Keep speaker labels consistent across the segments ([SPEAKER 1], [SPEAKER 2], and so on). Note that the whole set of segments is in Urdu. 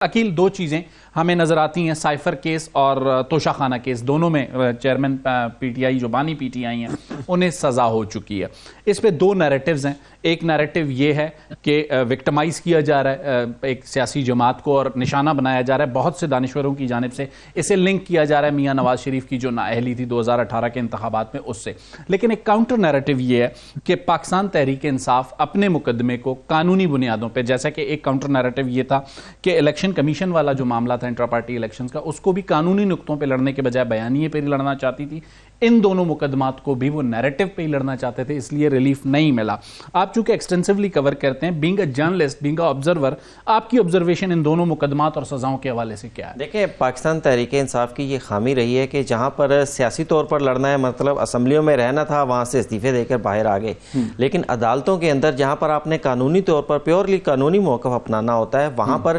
[SPEAKER 1] عقیل دو چیزیں ہمیں نظر آتی ہیں، سائفر کیس اور توشہ خانہ کیس، دونوں میں چیئرمین پی ٹی آئی جو بانی پی ٹی آئی ہیں انہیں سزا ہو چکی ہے۔ اس پہ دو نیریٹیوز ہیں۔ ایک نیریٹیو یہ ہے کہ وکٹمائز کیا جا رہا ہے ایک سیاسی جماعت کو اور نشانہ بنایا جا رہا ہے بہت سے دانشوروں کی جانب سے، اسے لنک کیا جا رہا ہے میاں نواز شریف کی جو نااہلی تھی 2018 کے انتخابات میں اس سے۔ لیکن ایک کاؤنٹر نیریٹیو یہ ہے کہ پاکستان تحریک انصاف اپنے مقدمے کو قانونی بنیادوں پہ، جیسا کہ ایک کاؤنٹر نیریٹیو یہ تھا کہ الیکشن کمیشن والا جو معاملہ تھا انٹرا پارٹی الیکشنز کا، اس کو بھی قانونی نقطوں پہ لڑنے کے بجائے بیانیے پہ لڑنا چاہتی تھی۔ ان دونوں مقدمات کو بھی وہ نیریٹیو پہ ہی لڑنا چاہتے تھے، اس لیے ریلیف نہیں ملا۔ آپ چونکہ ایکسٹینسولی کور کرتے ہیں، being a journalist, being a observer, آپ کی آبزرویشن ان دونوں مقدمات اور سزاؤں کے حوالے سے کیا ہے؟
[SPEAKER 2] دیکھیں، پاکستان تحریک انصاف کی یہ خامی رہی ہے کہ جہاں پر سیاسی طور پر لڑنا ہے، مطلب اسمبلیوں میں رہنا تھا، وہاں سے استعفے دے کر باہر آ گئے، لیکن عدالتوں کے اندر جہاں پر آپ نے قانونی طور پر پیورلی قانونی موقف اپنانا ہوتا ہے، وہاں پر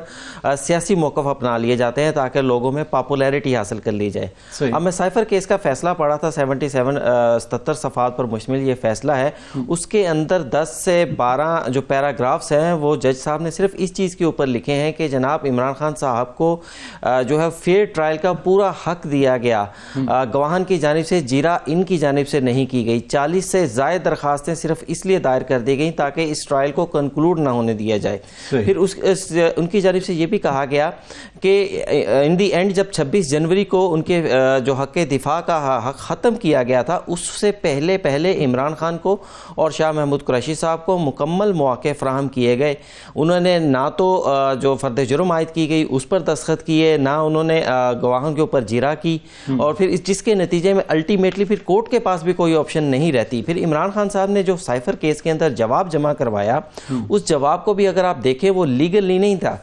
[SPEAKER 2] سیاسی موقف اپنا لیے جاتے ہیں تاکہ لوگوں میں پاپولیرٹی حاصل کر لی جائے۔ اب میں سائفر کیس کا فیصلہ پڑھا تھا، 77 صفحات پر مشتمل یہ فیصلہ ہے۔ اس کے اندر 10 سے 12 جو پیراگرافز ہیں وہ جج صاحب نے صرف اس چیز کے اوپر لکھے ہیں کہ جناب عمران خان صاحب کو جو ہے فیئر ٹرائل کا پورا حق دیا گیا، گواہان کی جانب سے جیرا ان کی جانب سے نہیں کی گئی، 40 سے زائد درخواستیں صرف اس لیے دائر کر دی گئیں تاکہ اس ٹرائل کو کنکلوڈ نہ ہونے دیا جائے۔ پھر ان کی جانب سے یہ بھی کہا گیا کہ ان دی اینڈ جب 26 جنوری کو ان کے جو حق دفاع کا حق ختم کیا گیا تھا، اس سے پہلے عمران خان کو اور شاہ محمود قریشی صاحب کو مکمل مواقع فراہم کیے گئے۔ انہوں نے نہ تو جو فرد جرم عائد کی گئی اس پر دستخط کیے، نہ انہوں نے گواہوں کے اوپر جیرا کی، اور پھر جس کے نتیجے میں الٹیمیٹلی پھر کورٹ کے پاس بھی کوئی آپشن نہیں رہتی۔ پھر عمران خان صاحب نے جو سائفر کیس کے اندر جواب جمع کروایا، اس جواب کو بھی اگر آپ دیکھیں وہ لیگلی نہیں تھا۔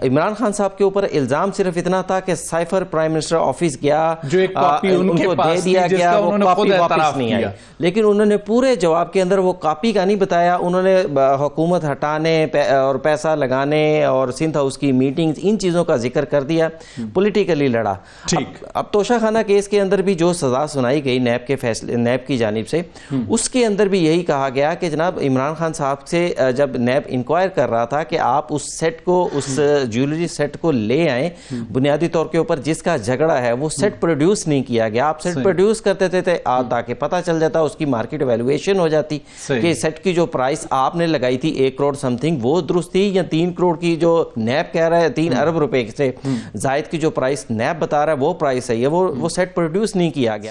[SPEAKER 2] عمران خان صاحب کے اوپر الزام صرف اتنا تھا کہ سائفر پرائم منسٹر آفس گیا،
[SPEAKER 1] جو ایک کاپی ان کو دے دیا گیا، وہ کاپی واپس نہیں آئی،
[SPEAKER 2] لیکن انہوں نے پورے جواب کے اندر وہ کاپی کا نہیں بتایا۔ انہوں نے حکومت ہٹانے اور پیسہ لگانے اور سندھ ہاؤس کی میٹنگز، ان چیزوں کا ذکر کر دیا، پولیٹیکلی لڑا۔ اب توشہ خانہ کیس کے اندر بھی جو سزا سنائی گئی نیب کی جانب سے، اس کے اندر بھی یہی کہا گیا کہ جناب عمران خان صاحب سے جب نیب انکوائر کر رہا تھا کہ آپ اس سیٹ کو، اس جیولری سیٹ کو لے آئیں، بنیادی طور کے اوپر جس کا جھگڑا ہے وہ سیٹ پروڈیوس نہیں کیا گیا۔ آپ سیٹ پروڈیوس کرتے تھے تاکہ پتہ چل جاتا، اس کی مارکیٹ ویلیویشن ہو جاتی کہ سیٹ کی جو پرائس آپ نے لگائی تھی 1 کروڑ سم تھنگ وہ درست تھی، یا 3 کروڑ کی جو نیب کہہ رہا ہے 3 ارب روپے سے زائد کی جو پرائس نیب بتا رہا ہے وہ پرائس ہے، وہ سیٹ پروڈیوس نہیں کیا گیا۔